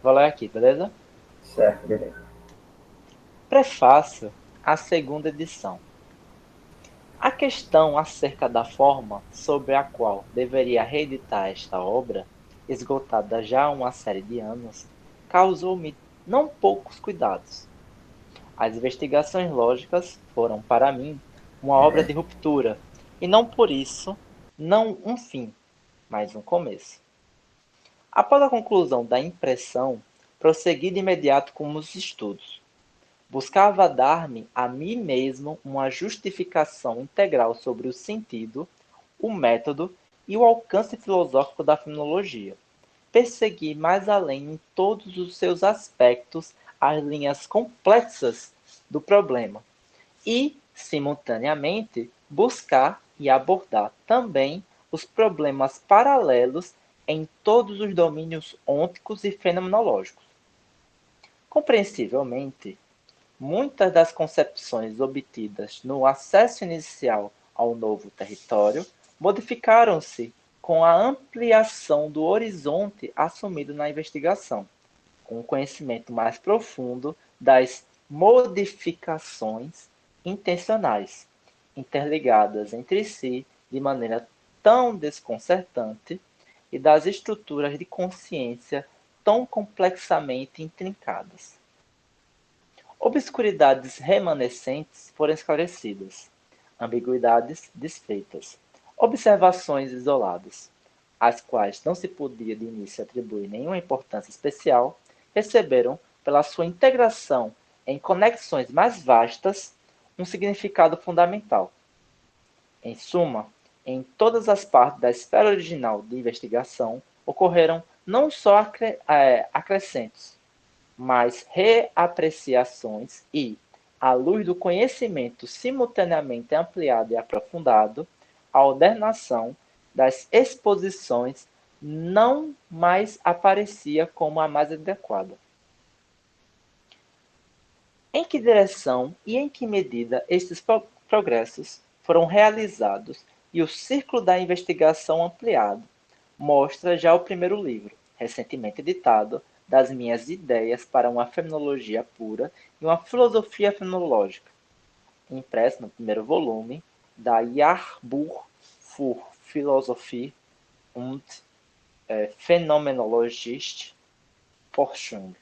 Vou ler aqui, beleza? Certo, beleza. Prefácio à segunda edição. A questão acerca da forma sobre a qual deveria reeditar esta obra, esgotada já há uma série de anos, causou-me não poucos cuidados. As investigações lógicas foram, para mim, uma obra de ruptura, e não por isso, não um fim, mas um começo. Após a conclusão da impressão, prossegui de imediato com os estudos. Buscava dar-me a mim mesmo uma justificação integral sobre o sentido, o método e o alcance filosófico da fenomenologia. Persegui mais além em todos os seus aspectos as linhas complexas do problema e, simultaneamente, buscar e abordar também os problemas paralelos em todos os domínios ônticos e fenomenológicos. Compreensivelmente, muitas das concepções obtidas no acesso inicial ao novo território modificaram-se com a ampliação do horizonte assumido na investigação, com um conhecimento mais profundo das modificações intencionais, interligadas entre si de maneira tão desconcertante e das estruturas de consciência tão complexamente intrincadas. Obscuridades remanescentes foram esclarecidas, ambiguidades desfeitas, observações isoladas, às quais não se podia de início atribuir nenhuma importância especial, receberam, pela sua integração em conexões mais vastas, um significado fundamental. Em suma, em todas as partes da esfera original de investigação ocorreram não só acrescentos, mas reapreciações e, à luz do conhecimento simultaneamente ampliado e aprofundado, a ordenação das exposições não mais aparecia como a mais adequada. Em que direção e em que medida estes progressos foram realizados e o círculo da investigação ampliado, mostra já o primeiro livro, recentemente editado, das minhas ideias para uma fenomenologia pura e uma filosofia fenomenológica, impresso no primeiro volume da Jahrbuch für Philosophie und Phänomenologische Forschung,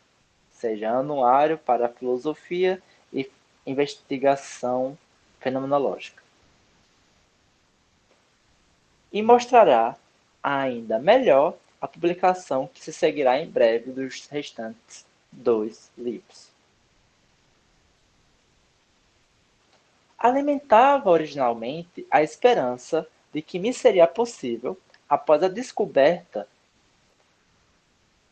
seja Anuário para a Filosofia e Investigação Fenomenológica. E mostrará ainda melhor a publicação que se seguirá em breve dos restantes dois livros. Alimentava originalmente a esperança de que me seria possível, após a descoberta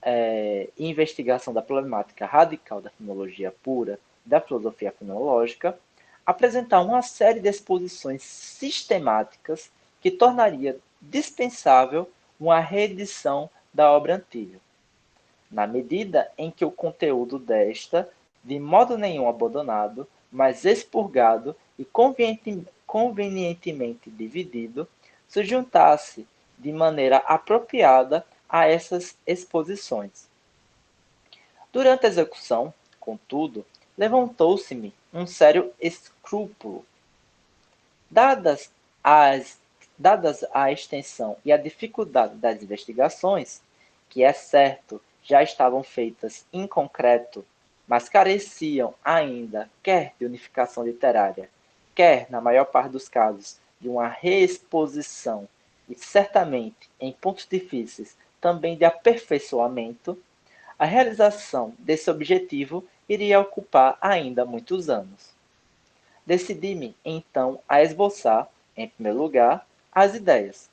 e investigação da problemática radical da fenomenologia pura e da filosofia fenomenológica, apresentar uma série de exposições sistemáticas que tornaria dispensável uma reedição da obra antiga, na medida em que o conteúdo desta, de modo nenhum abandonado, mas expurgado e convenientemente dividido, se juntasse de maneira apropriada a essas exposições. Durante a execução, contudo, levantou-se-me um sério escrúpulo. Dadas, as, dadas a extensão e a dificuldade das investigações, que é certo já estavam feitas em concreto, mas careciam ainda quer de unificação literária, quer, na maior parte dos casos, de uma reexposição e certamente, em pontos difíceis, também de aperfeiçoamento, a realização desse objetivo iria ocupar ainda muitos anos. Decidi-me, então, a esboçar, em primeiro lugar, as ideias.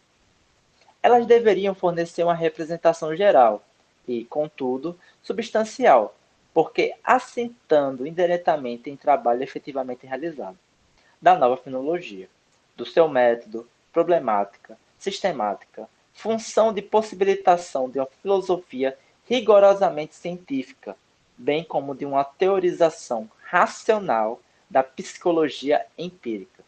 Elas deveriam fornecer uma representação geral e, contudo, substancial, porque assentando indiretamente em trabalho efetivamente realizado, da nova fenomenologia, do seu método, problemática, sistemática, função de possibilitação de uma filosofia rigorosamente científica, bem como de uma teorização racional da psicologia empírica.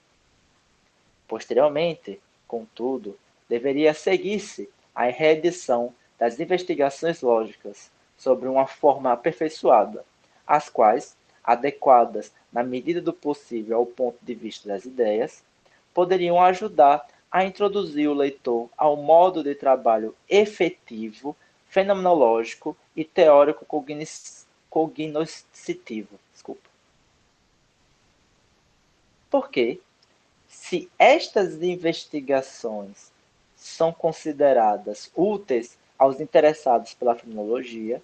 Posteriormente, contudo, deveria seguir-se a reedição das investigações lógicas, sobre uma forma aperfeiçoada, as quais, adequadas na medida do possível ao ponto de vista das ideias, poderiam ajudar a introduzir o leitor ao modo de trabalho efetivo, fenomenológico e teórico cognoscitivo. Desculpa. Porque, se estas investigações são consideradas úteis aos interessados pela fenomenologia,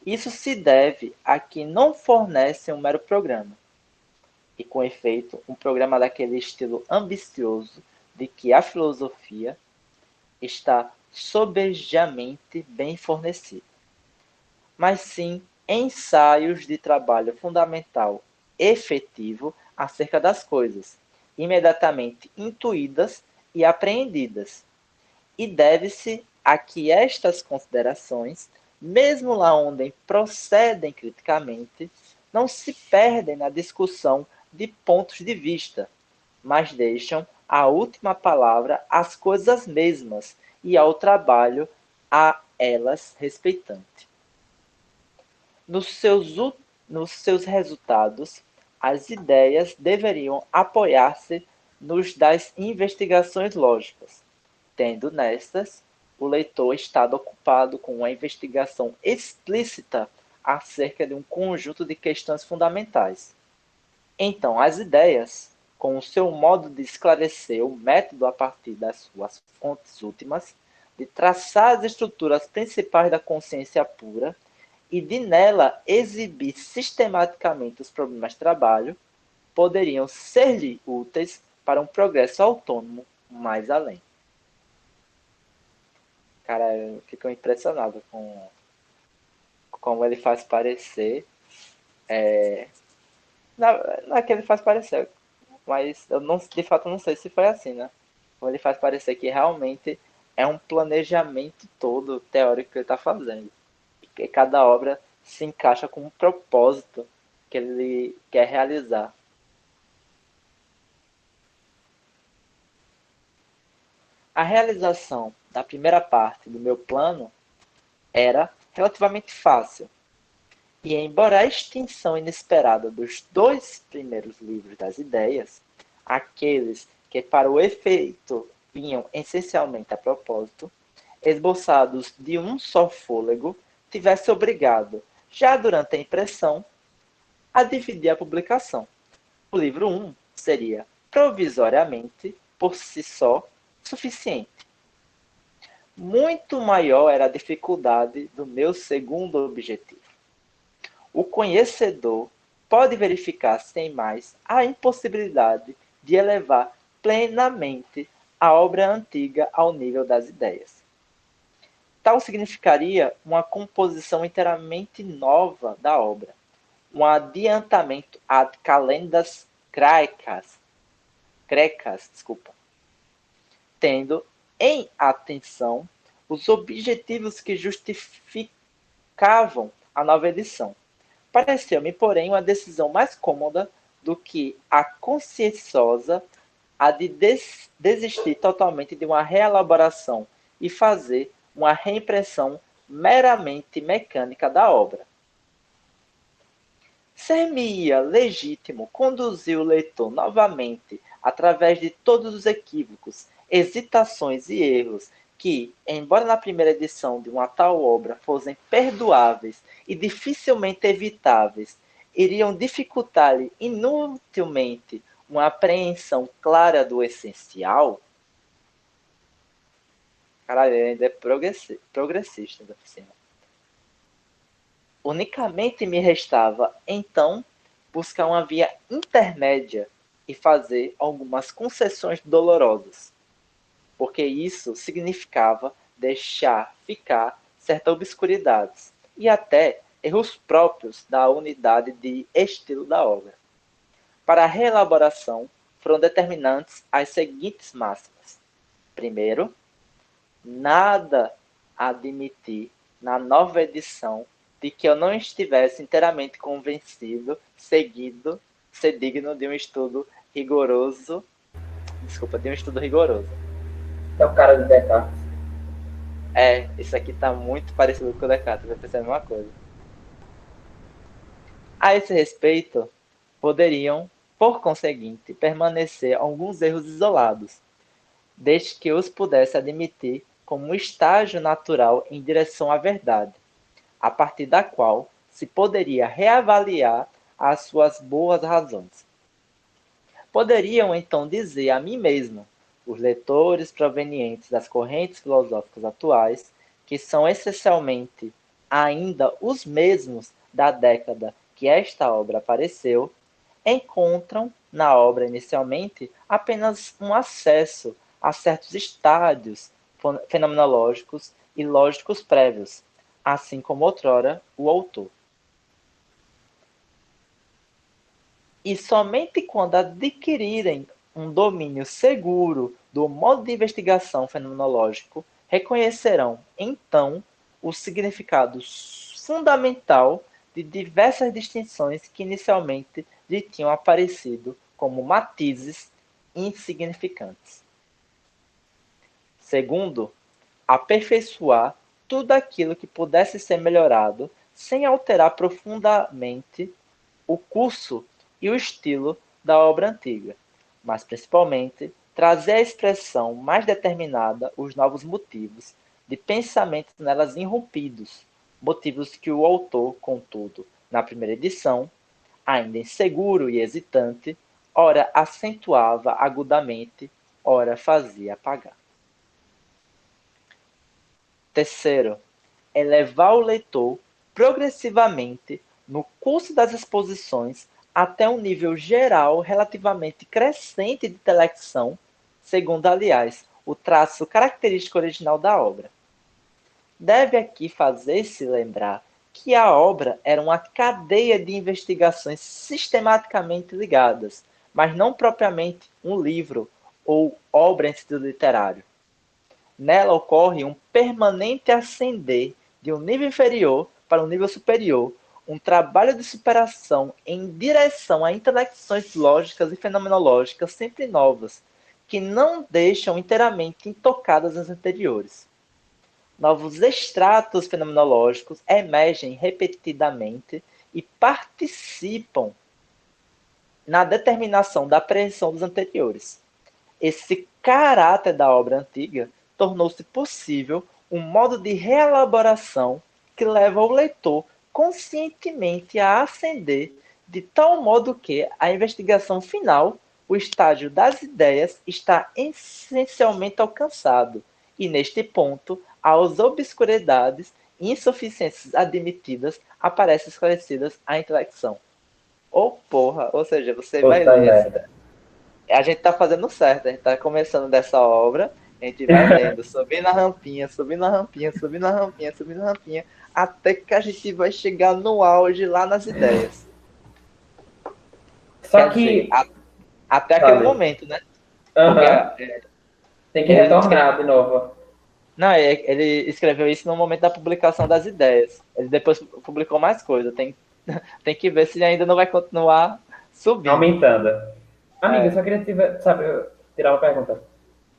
isso se deve a que não fornecem um mero programa, e com efeito, um programa daquele estilo ambicioso de que a filosofia está sobejamente bem fornecida, mas sim ensaios de trabalho fundamental efetivo acerca das coisas, imediatamente intuídas e apreendidas. E deve-se a que estas considerações, mesmo lá onde procedem criticamente, não se perdem na discussão de pontos de vista, mas deixam a última palavra às coisas mesmas e ao trabalho a elas respeitante. Nos seus resultados, as ideias deveriam apoiar-se nos das investigações lógicas, tendo nestas o leitor estado ocupado com uma investigação explícita acerca de um conjunto de questões fundamentais. Então, as ideias, com o seu modo de esclarecer o método a partir das suas fontes últimas, de traçar as estruturas principais da consciência pura e de nela exibir sistematicamente os problemas de trabalho, poderiam ser-lhe úteis para um progresso autônomo mais além. Cara, eu fico impressionado com como ele faz parecer. Não é que ele faz parecer, mas eu não, de fato não sei se foi assim, né? Como ele faz parecer que realmente é um planejamento todo teórico que ele está fazendo. Que cada obra se encaixa com um propósito que ele quer realizar. A realização da primeira parte do meu plano era relativamente fácil, e embora a extinção inesperada dos dois primeiros livros das ideias, aqueles que para o efeito vinham essencialmente a propósito, esboçados de um só fôlego, tivesse obrigado, já durante a impressão, a dividir a publicação. O livro 1 seria, provisoriamente, por si só, suficiente. Muito maior era a dificuldade do meu segundo objetivo. O conhecedor pode verificar sem mais a impossibilidade de elevar plenamente a obra antiga ao nível das ideias. Tal significaria uma composição inteiramente nova da obra, um adiantamento ad calendas grecas, tendo em atenção os objetivos que justificavam a nova edição. Pareceu-me, porém, uma decisão mais cômoda do que a conscienciosa a de desistir totalmente de uma reelaboração e fazer uma reimpressão meramente mecânica da obra. Ser-me-ia legítimo conduzir o leitor novamente através de todos os equívocos, hesitações e erros que, embora na primeira edição de uma tal obra fossem perdoáveis e dificilmente evitáveis, iriam dificultar-lhe inutilmente uma apreensão clara do essencial? Caralho, ele ainda é progressista da oficina. Unicamente me restava, então, buscar uma via intermédia e fazer algumas concessões dolorosas, porque isso significava deixar ficar certas obscuridades e até erros próprios da unidade de estilo da obra. Para a reelaboração, foram determinantes as seguintes máximas. Primeiro, nada admitir na nova edição de que eu não estivesse inteiramente convencido, ser digno de um estudo rigoroso. Desculpa, de um estudo rigoroso. É o cara de Descartes. Isso aqui tá muito parecido com o Descartes, vai pensar a mesma coisa. A esse respeito, poderiam, por conseguinte, permanecer alguns erros isolados, desde que os pudesse admitir como um estágio natural em direção à verdade, a partir da qual se poderia reavaliar as suas boas razões. Poderiam então dizer a mim mesmo, os leitores provenientes das correntes filosóficas atuais, que são essencialmente ainda os mesmos da década que esta obra apareceu, encontram na obra inicialmente apenas um acesso a certos estádios fenomenológicos e lógicos prévios, assim como outrora o autor. E somente quando adquirirem um domínio seguro do modo de investigação fenomenológico, reconhecerão, então, o significado fundamental de diversas distinções que inicialmente lhe tinham aparecido como matizes insignificantes. Segundo, aperfeiçoar tudo aquilo que pudesse ser melhorado sem alterar profundamente o curso e o estilo da obra antiga, mas principalmente trazer à expressão mais determinada os novos motivos de pensamentos nelas irrompidos, motivos que o autor, contudo, na primeira edição, ainda inseguro e hesitante, ora acentuava agudamente, ora fazia apagar. Terceiro, elevar o leitor progressivamente no curso das exposições até um nível geral relativamente crescente de intelecção, segundo, aliás, o traço característico original da obra. Deve aqui fazer-se lembrar que a obra era uma cadeia de investigações sistematicamente ligadas, mas não propriamente um livro ou obra em sentido literário. Nela ocorre um permanente ascender de um nível inferior para um nível superior, um trabalho de superação em direção a intelecções lógicas e fenomenológicas sempre novas, que não deixam inteiramente intocadas as anteriores. Novos extratos fenomenológicos emergem repetidamente e participam na determinação da apreensão dos anteriores. Esse caráter da obra antiga tornou-se possível um modo de reelaboração que leva o leitor conscientemente a ascender de tal modo que a investigação final, o estágio das ideias, está essencialmente alcançado, e neste ponto as obscuridades e insuficiências admitidas aparecem esclarecidas à intelecção. Ou seja, você vai Puta ler assim, merda. a gente tá fazendo certo, a gente tá começando dessa obra, a gente vai lendo, subindo a rampinha, subindo a rampinha, subindo a rampinha, subindo a rampinha, até que a gente vai chegar no auge lá nas ideias. Só Quer dizer, que, até aquele fale. momento, né? Porque Aham. Tem que ele escreveu, retornar de novo. não, ele escreveu isso no momento da publicação das ideias. Ele depois publicou mais coisa. Tem que ver se ele ainda não vai continuar subindo. Aumentando. Amiga, eu É. só queria tirar uma pergunta.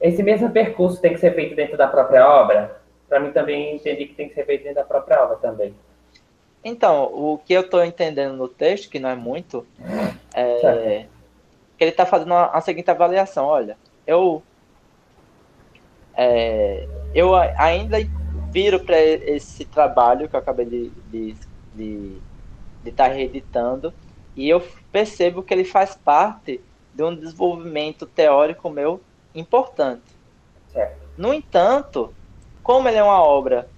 Esse mesmo percurso tem que ser feito dentro da própria obra? Para mim também entendi que tem que ser feito dentro da própria obra também. Então, o que eu estou entendendo no texto, que não é muito, Certo. que ele está fazendo a seguinte avaliação. Olha, eu ainda viro para esse trabalho que eu acabei de estar reeditando e eu percebo que ele faz parte de um desenvolvimento teórico meu importante. Certo. No entanto, como ele é uma obra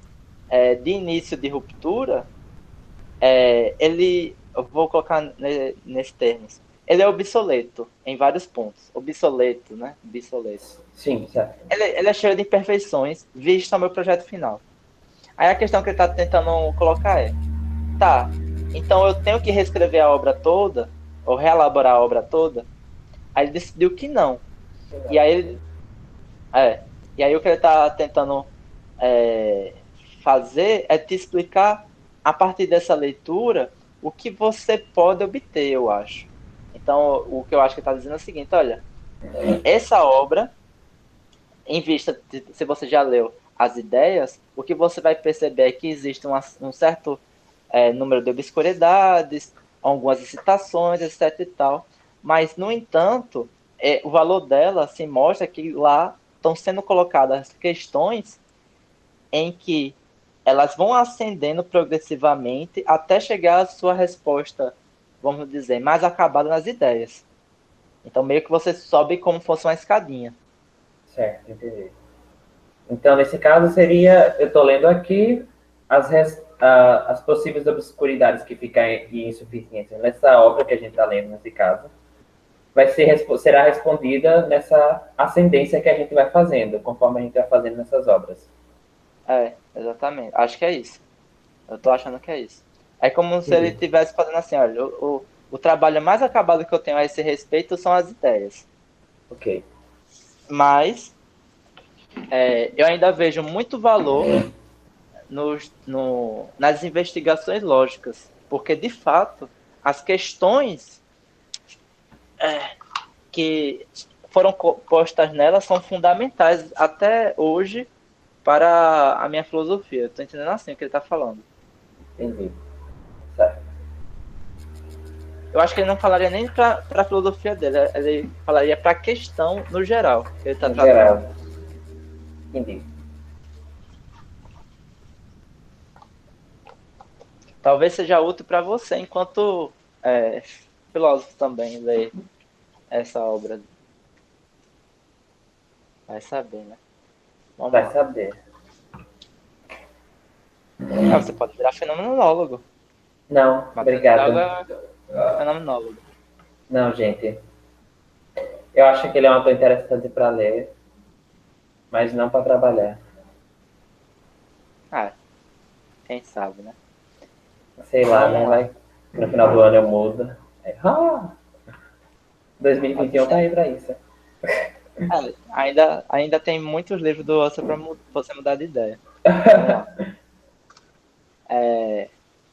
de início de ruptura, eu vou colocar nesse termos, ele é obsoleto em vários pontos. Obsoleto, né? Obsoleto. Sim, certo. Ele é cheio de imperfeições, visto ao meu projeto final. Aí a questão que ele está tentando colocar tá, então eu tenho que reescrever a obra toda, ou reelaborar a obra toda? Aí ele decidiu que não. E aí ele, é, e aí o que ele está tentando é, fazer é te explicar, a partir dessa leitura, o que você pode obter, eu acho. Então, o que eu acho que ele está dizendo é o seguinte, olha, essa obra, em vista de, se você já leu as ideias, o que você vai perceber é que existe um certo número de obscuridades, algumas excitações, etc. e tal. Mas, no entanto, o valor dela se mostra que lá estão sendo colocadas questões em que elas vão ascendendo progressivamente até chegar à sua resposta, vamos dizer, mais acabada nas ideias. Então, meio que você sobe como se fosse uma escadinha. Certo, entendi. Então, nesse caso, seria, eu estou lendo aqui, as possíveis obscuridades que ficam em insuficiência nessa obra que a gente está lendo, nesse caso, será respondida nessa ascendência que a gente vai fazendo, conforme a gente vai fazendo nessas obras. Exatamente. Acho que é isso. Eu tô achando que é isso. É como se ele Entendi. estivesse fazendo assim, olha, o trabalho mais acabado que eu tenho a esse respeito são as ideias. Ok. Mas eu ainda vejo muito valor nas investigações lógicas, porque de fato as questões que foram postas nela são fundamentais até hoje para a minha filosofia. Estou entendendo assim o que ele está falando. Entendi. Certo. Eu acho que ele não falaria nem para a filosofia dele, ele falaria para a questão no geral que ele está No tratando. geral. Entendi. Talvez seja útil para você, enquanto é, filósofo também, ler essa obra. Vai saber, né? Vamos Vai lá. saber. Você pode virar fenomenólogo. Não, Matheus obrigado. Hidalgo é fenomenólogo. Não, gente. Eu acho que ele é um autor interessante para ler, mas não para trabalhar. Ah, quem sabe, né? Sei Então lá, vamos né? lá. Vai, no final do ano eu mudo. Aí, 2021 tá Pode aí para isso. ainda tem muitos livros do Ossa para você mudar de ideia. Vamos lá.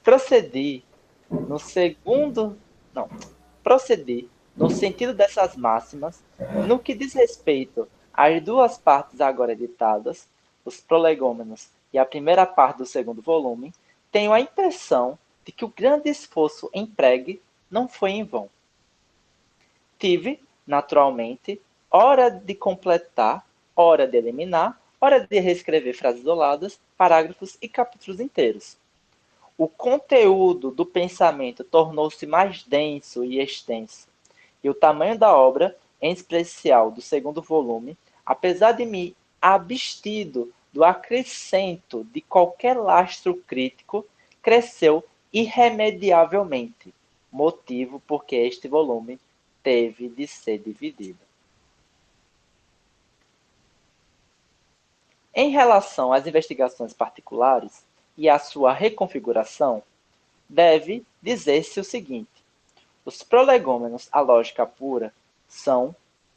Procedi no segundo. Não. Procedi no sentido dessas máximas, no que diz respeito às duas partes agora editadas, os prolegômenos e a primeira parte do segundo volume, tenho a impressão de que o grande esforço empregue não foi em vão. Tive, naturalmente, hora de completar, hora de eliminar, hora de reescrever frases isoladas, parágrafos e capítulos inteiros. O conteúdo do pensamento tornou-se mais denso e extenso, e o tamanho da obra, em especial do segundo volume, apesar de me abstido do acrescento de qualquer lastro crítico, cresceu irremediavelmente, motivo porque este volume teve de ser dividido. Em relação às investigações particulares e à sua reconfiguração, deve dizer-se o seguinte: os prolegômenos à lógica pura são,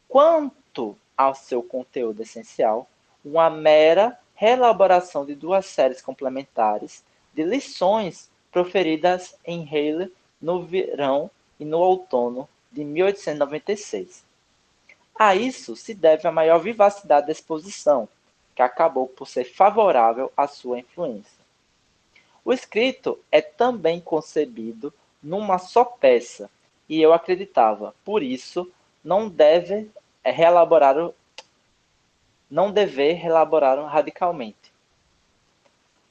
quanto ao seu conteúdo essencial, uma mera reelaboração de duas séries complementares de lições proferidas em Halle no verão e no outono de 1896. A isso se deve a maior vivacidade da exposição, que acabou por ser favorável à sua influência. O escrito é também concebido numa só peça, e eu acreditava, por isso, não deve reelaborar não dever reelaborar radicalmente.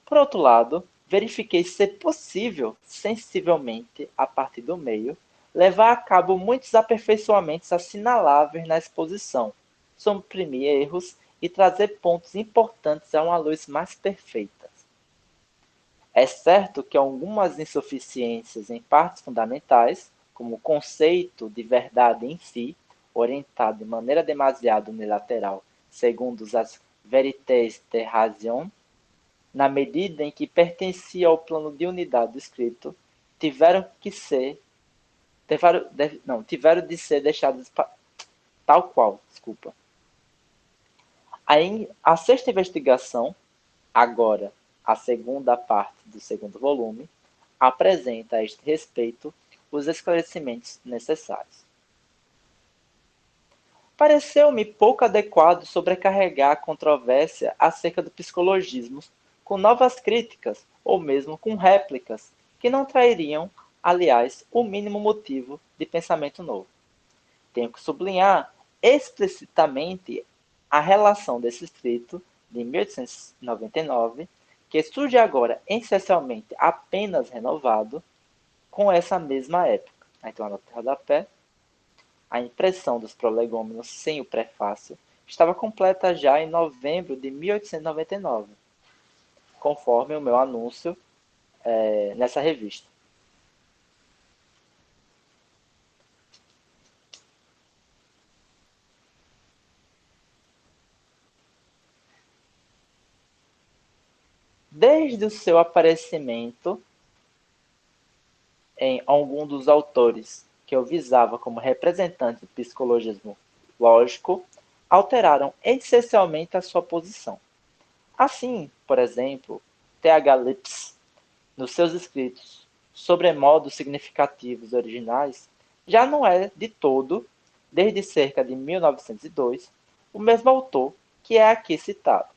Por outro lado, verifiquei ser possível, sensivelmente, a partir do meio, levar a cabo muitos aperfeiçoamentos assinaláveis na exposição, suprimir erros e trazer pontos importantes a uma luz mais perfeita. É certo que algumas insuficiências em partes fundamentais, como o conceito de verdade em si, orientado de maneira demasiado unilateral, segundo as vérités de raison, na medida em que pertencia ao plano de unidade do escrito, tiveram que ser tiveram de ser deixadas tal qual, desculpa. A sexta investigação, agora a segunda parte do segundo volume, apresenta a este respeito os esclarecimentos necessários. pareceu-me pouco adequado sobrecarregar a controvérsia acerca do psicologismo com novas críticas ou mesmo com réplicas, que não trairiam, aliás, o mínimo motivo de pensamento novo. Tenho que sublinhar explicitamente a relação desse escrito de 1899, que surge agora essencialmente apenas renovado, com essa mesma época. Aí tem uma nota de rodapé. A impressão dos prolegômenos sem o prefácio estava completa já em novembro de 1899, conforme o meu anúncio nessa revista. Desde o seu aparecimento em algum dos autores que eu visava como representantes do psicologismo lógico, alteraram essencialmente a sua posição. Assim, por exemplo, T.H. Lipps, nos seus escritos sobremodo significativos originais, já não é de todo, desde cerca de 1902, o mesmo autor que é aqui citado.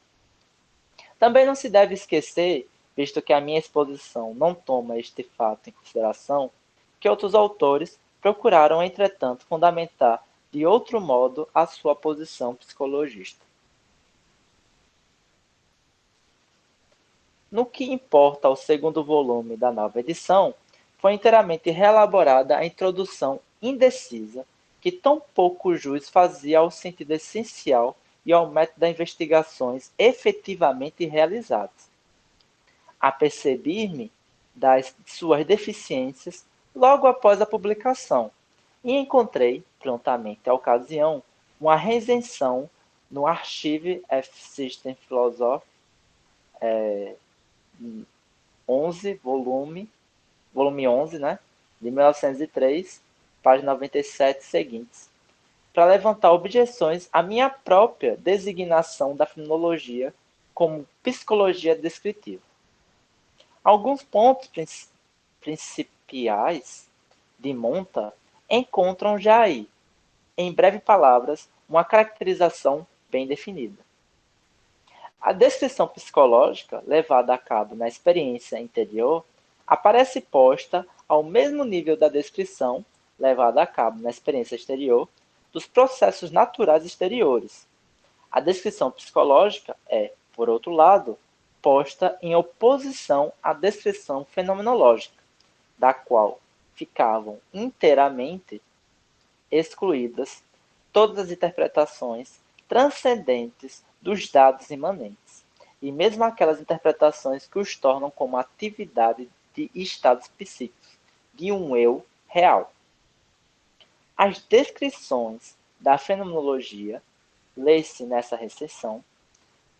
Também não se deve esquecer, visto que a minha exposição não toma este fato em consideração, que outros autores procuraram, entretanto, fundamentar de outro modo a sua posição psicologista. No que importa ao segundo volume da nova edição, foi inteiramente reelaborada a introdução indecisa que tão pouco jus fazia ao sentido essencial e ao método das investigações efetivamente realizadas. Apercebi-me das suas deficiências logo após a publicação e encontrei, prontamente à ocasião, uma recension no Archive of System Philosophy 11, volume 11, né, de 1903, página 97 seguintes, para levantar objeções à minha própria designação da fenomenologia como psicologia descritiva. Alguns pontos principais de monta encontram já aí, em breves palavras, uma caracterização bem definida. A descrição psicológica levada a cabo na experiência interior aparece posta ao mesmo nível da descrição levada a cabo na experiência exterior dos processos naturais exteriores. A descrição psicológica é, por outro lado, posta em oposição à descrição fenomenológica, da qual ficavam inteiramente excluídas todas as interpretações transcendentes dos dados imanentes, e mesmo aquelas interpretações que os tornam como atividade de estados psíquicos, de um eu real. As descrições da fenomenologia, lê-se nessa recessão,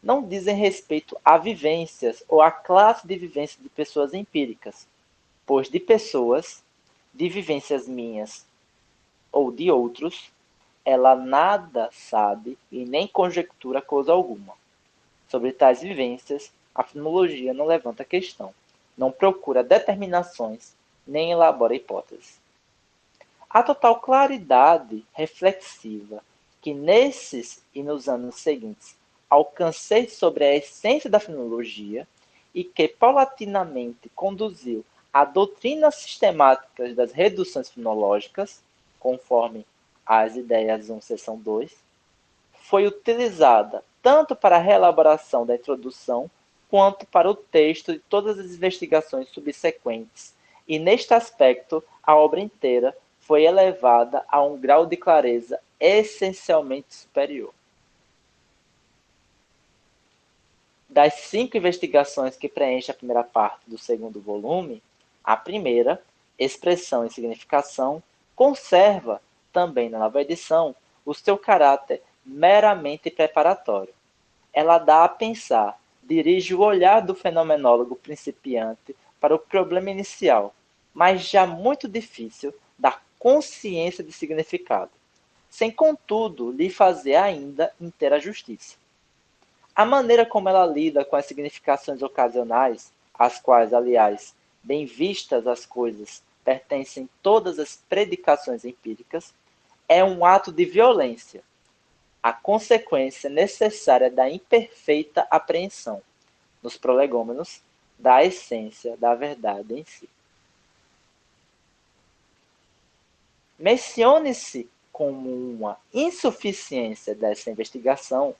não dizem respeito a vivências ou a classe de vivências de pessoas empíricas, pois de pessoas, de vivências minhas ou de outros, ela nada sabe e nem conjectura coisa alguma. Sobre tais vivências, a fenomenologia não levanta questão, não procura determinações, nem elabora hipóteses. A total claridade reflexiva que nesses e nos anos seguintes alcancei sobre a essência da fenomenologia e que paulatinamente conduziu a doutrinas sistemáticas das reduções fenológicas, conforme as ideias 1, seção 2, foi utilizada tanto para a reelaboração da introdução quanto para o texto de todas as investigações subsequentes, e neste aspecto a obra inteira foi elevada a um grau de clareza essencialmente superior. Das 5 investigações que preenchem a primeira parte do segundo volume, a primeira, Expressão e Significação, conserva, também na nova edição, o seu caráter meramente preparatório. Ela dá a pensar, dirige o olhar do fenomenólogo principiante para o problema inicial, mas já muito difícil, da consciência de significado, sem contudo lhe fazer ainda inteira justiça. A maneira como ela lida com as significações ocasionais, às quais, aliás, bem vistas as coisas, pertencem todas as predicações empíricas, é um ato de violência, a consequência necessária da imperfeita apreensão, nos prolegômenos, da essência da verdade em si. Mencione-se como uma insuficiência dessa investigação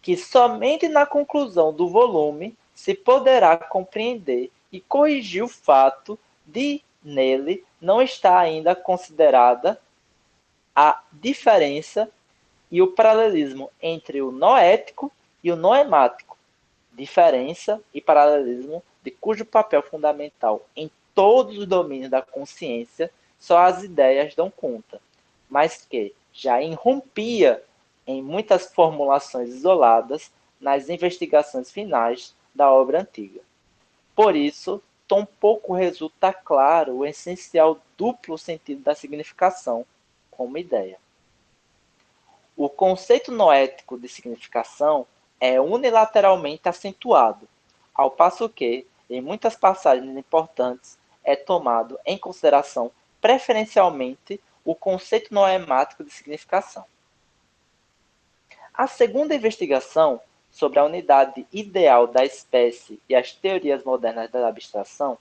que somente na conclusão do volume se poderá compreender e corrigir o fato de nele não estar ainda considerada a diferença e o paralelismo entre o noético e o noemático, diferença e paralelismo de cujo papel fundamental em todos os domínios da consciência só as ideias dão conta, mas que já irrompia em muitas formulações isoladas nas investigações finais da obra antiga. Por isso, tampouco resulta claro o essencial duplo sentido da significação como ideia. O conceito noético de significação é unilateralmente acentuado, ao passo que, em muitas passagens importantes, é tomado em consideração preferencialmente o conceito noemático de significação. A segunda investigação, sobre a unidade ideal da espécie e as teorias modernas da abstração,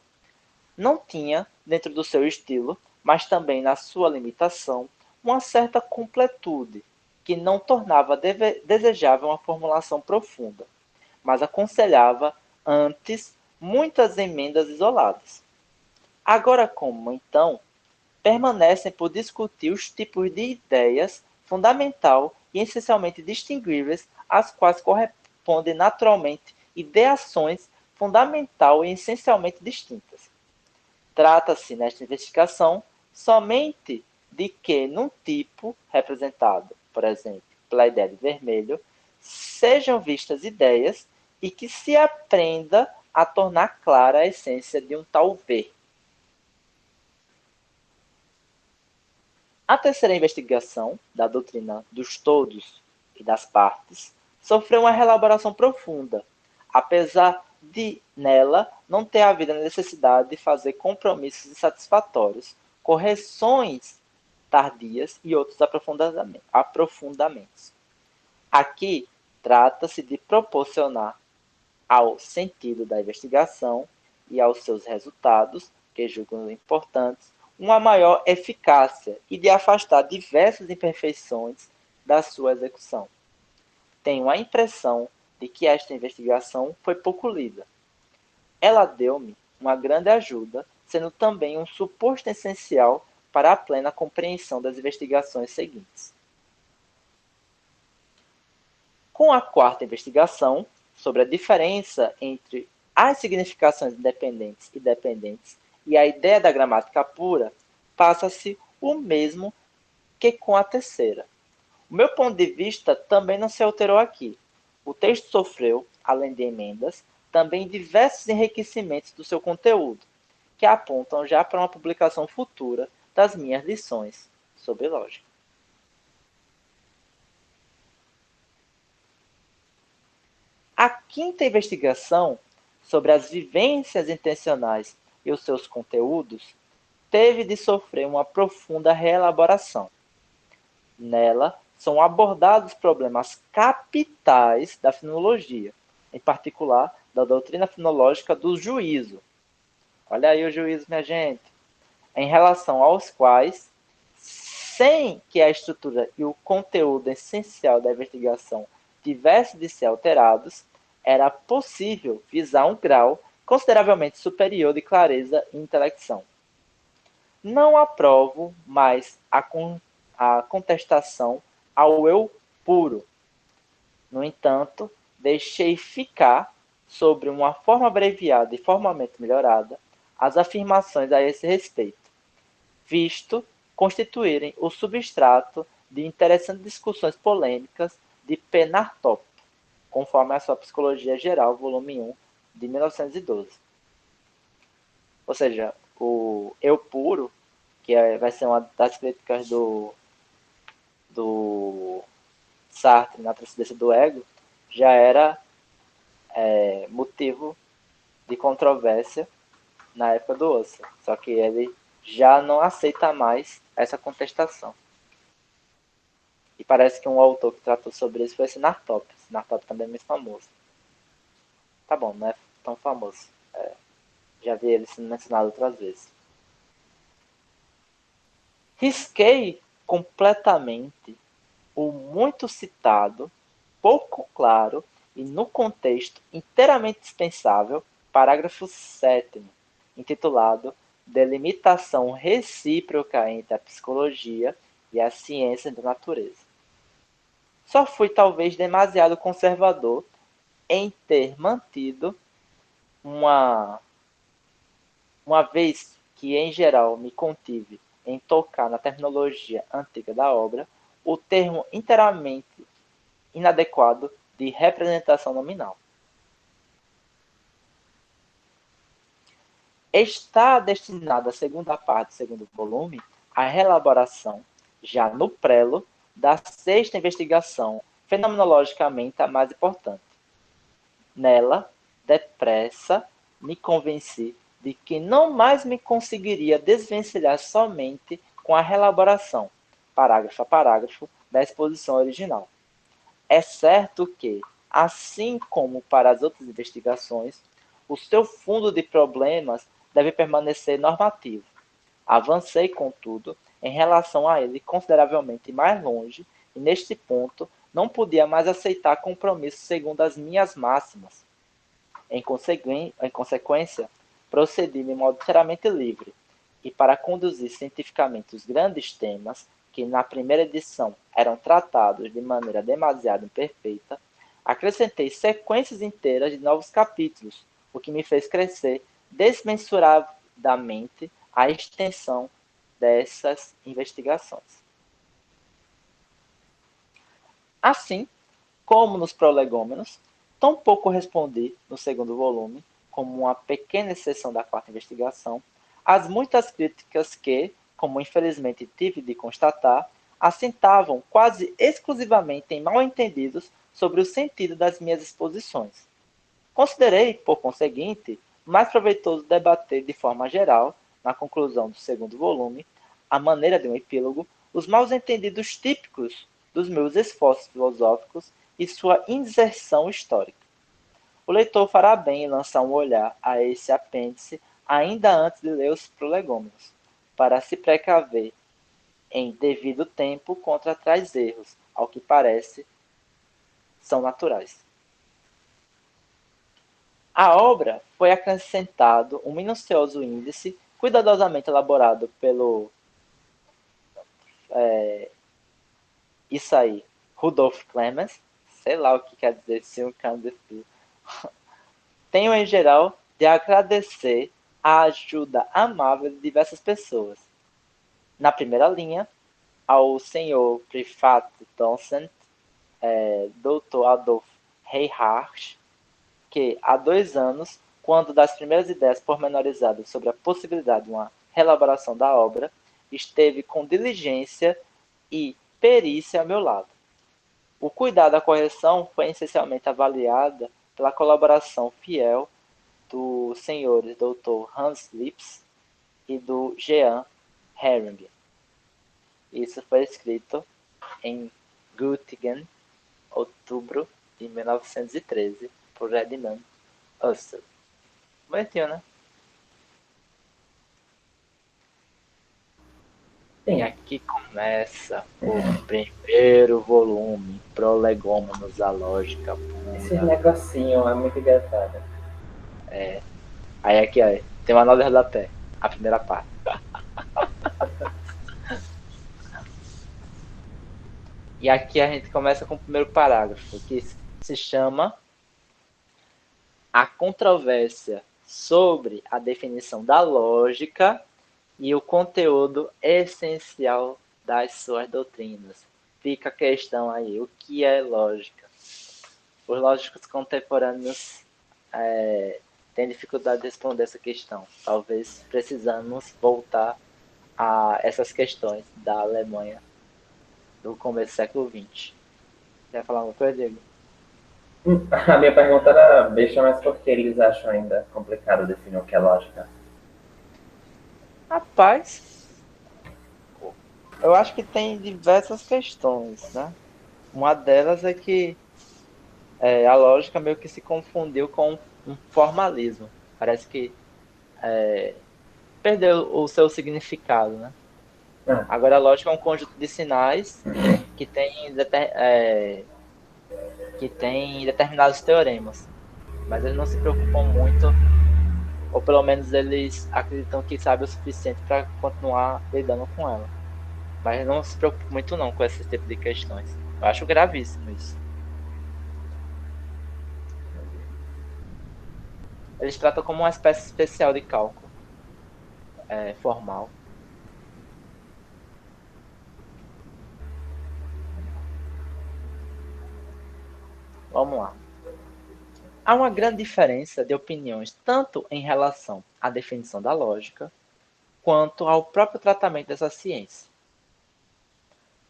não tinha, dentro do seu estilo, mas também na sua limitação, uma certa completude, que não tornava desejável uma formulação profunda, mas aconselhava, antes, muitas emendas isoladas. Agora como, então, permanecem por discutir os tipos de ideias fundamental e essencialmente distinguíveis, às quais correspondem naturalmente ideações fundamental e essencialmente distintas. Trata-se, nesta investigação, somente de que, num tipo representado, por exemplo, pela ideia de vermelho, sejam vistas ideias e que se aprenda a tornar clara a essência de um tal ver. A terceira investigação, da doutrina dos todos e das partes, sofreu uma reelaboração profunda, apesar de, nela, não ter havido a necessidade de fazer compromissos insatisfatórios, correções tardias e outros aprofundamentos. Aqui, trata-se de proporcionar ao sentido da investigação e aos seus resultados, que julgam importantes, uma maior eficácia e de afastar diversas imperfeições da sua execução. Tenho a impressão de que esta investigação foi pouco lida. Ela deu-me uma grande ajuda, sendo também um suposto essencial para a plena compreensão das investigações seguintes. Com a quarta investigação, sobre a diferença entre as significações independentes e dependentes e a ideia da gramática pura, passa-se o mesmo que com a terceira. O meu ponto de vista também não se alterou aqui. O texto sofreu, além de emendas, também diversos enriquecimentos do seu conteúdo, que apontam já para uma publicação futura das minhas lições sobre lógica. A quinta investigação, sobre as vivências intencionais e os seus conteúdos, teve de sofrer uma profunda reelaboração. Nela, são abordados problemas capitais da finologia, em particular da doutrina finológica do juízo. Olha aí o juízo, minha gente. Em relação aos quais, sem que a estrutura e o conteúdo essencial da investigação tivessem de ser alterados, era possível visar um grau consideravelmente superior de clareza e intelecção. Não aprovo mais a contestação ao eu puro. No entanto, deixei ficar, sobre uma forma abreviada e formalmente melhorada, as afirmações a esse respeito, visto constituírem o substrato de interessantes discussões polêmicas de Penartop, conforme a sua Psicologia Geral, volume 1, de 1912. Ou seja, o eu puro, que vai ser uma das críticas do Sartre na Transcendência do Ego, já era motivo de controvérsia na época do Husserl. Só que ele já não aceita mais essa contestação. E parece que um autor que tratou sobre isso foi Sinartópio. Sinartópio também é muito famoso. Tá bom, não é tão famoso. Já vi ele sendo mencionado outras vezes. Risquei completamente o muito citado, pouco claro e no contexto inteiramente dispensável, parágrafo 7º, intitulado Delimitação recíproca entre a psicologia e a ciência da natureza. Só fui talvez demasiado conservador em ter mantido uma vez que em geral me contive em tocar na terminologia antiga da obra, o termo inteiramente inadequado de representação nominal. Está destinada a segunda parte do segundo volume à reelaboração, já no prelo, da sexta investigação, fenomenologicamente a mais importante. Nela, depressa, me convenci de que não mais me conseguiria desvencilhar somente com a reelaboração, parágrafo a parágrafo, da exposição original. É certo que, assim como para as outras investigações, o seu fundo de problemas deve permanecer normativo. Avancei, contudo, em relação a ele consideravelmente mais longe, e neste ponto não podia mais aceitar compromissos segundo as minhas máximas. Em consequência, procedi de modo inteiramente livre, e para conduzir cientificamente os grandes temas, que na primeira edição eram tratados de maneira demasiado imperfeita, acrescentei sequências inteiras de novos capítulos, o que me fez crescer desmensuradamente a extensão dessas investigações. Assim, como nos prolegômenos, tampouco respondi, no segundo volume, como uma pequena exceção da quarta investigação, às muitas críticas que, como infelizmente tive de constatar, assentavam quase exclusivamente em mal-entendidos sobre o sentido das minhas exposições. Considerei, por conseguinte, mais proveitoso debater de forma geral, na conclusão do segundo volume, à maneira de um epílogo, os mal-entendidos típicos dos meus esforços filosóficos e sua inserção histórica. O leitor fará bem em lançar um olhar a esse apêndice ainda antes de ler os prolegômenos, para se precaver em devido tempo contra tais erros, ao que parece, são naturais. À obra foi acrescentado um minucioso índice, cuidadosamente elaborado pelo Rudolf Clemens, sei lá o que quer dizer esse um cândido. Tenho, em geral, de agradecer a ajuda amável de diversas pessoas. Na primeira linha, ao Sr. Prefat Townsend, Dr. Adolf Reinhardt, que há 2 anos, quando das primeiras ideias pormenorizadas sobre a possibilidade de uma reelaboração da obra, esteve com diligência e perícia ao meu lado. O cuidado da correção foi essencialmente avaliada pela colaboração fiel dos senhores Dr. Hans Lips e do Jean Hering. Isso foi escrito em Göttingen, outubro de 1913, por Edmund Husserl. Bonitinho, né? Sim. E aqui começa o primeiro volume, Prolegômenos à Lógica Esse Pura. negocinho é muito engraçado. Aí aqui, ó, tem uma nota da pé, a primeira parte. E aqui a gente começa com o primeiro parágrafo, que se chama A Controvérsia sobre a definição da lógica e o conteúdo essencial das suas doutrinas. Fica a questão aí, o que é lógica? Os lógicos contemporâneos têm dificuldade de responder essa questão. Talvez precisamos voltar a essas questões da Alemanha do começo do século XX. Quer falar uma coisa, Diego? A minha pergunta era besta, mas por que eles acham ainda complicado definir o que é lógica? Rapaz, Eu acho que tem diversas questões, né? Uma delas é que a lógica meio que se confundiu com um formalismo. Parece que perdeu o seu significado, né? Ah, Agora, a lógica é um conjunto de sinais que que tem determinados teoremas, mas eles não se preocupam muito, ou pelo menos eles acreditam que sabem o suficiente para continuar lidando com ela. Mas não se preocupam muito não com esse tipo de questões. Eu acho gravíssimo isso. Eles tratam como uma espécie especial de cálculo formal. Vamos lá. Há uma grande diferença de opiniões tanto em relação à definição da lógica, quanto ao próprio tratamento dessa ciência.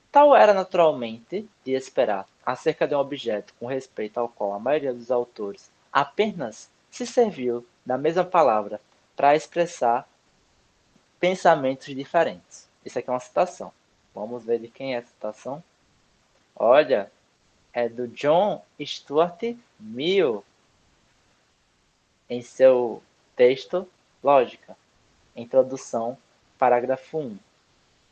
Tal era naturalmente de esperar acerca de um objeto com respeito ao qual a maioria dos autores apenas se serviu da mesma palavra para expressar pensamentos diferentes. Isso aqui é uma citação. Vamos ver de quem é a citação. Olha, é do John Stuart Mill, em seu texto Lógica, introdução, parágrafo 1,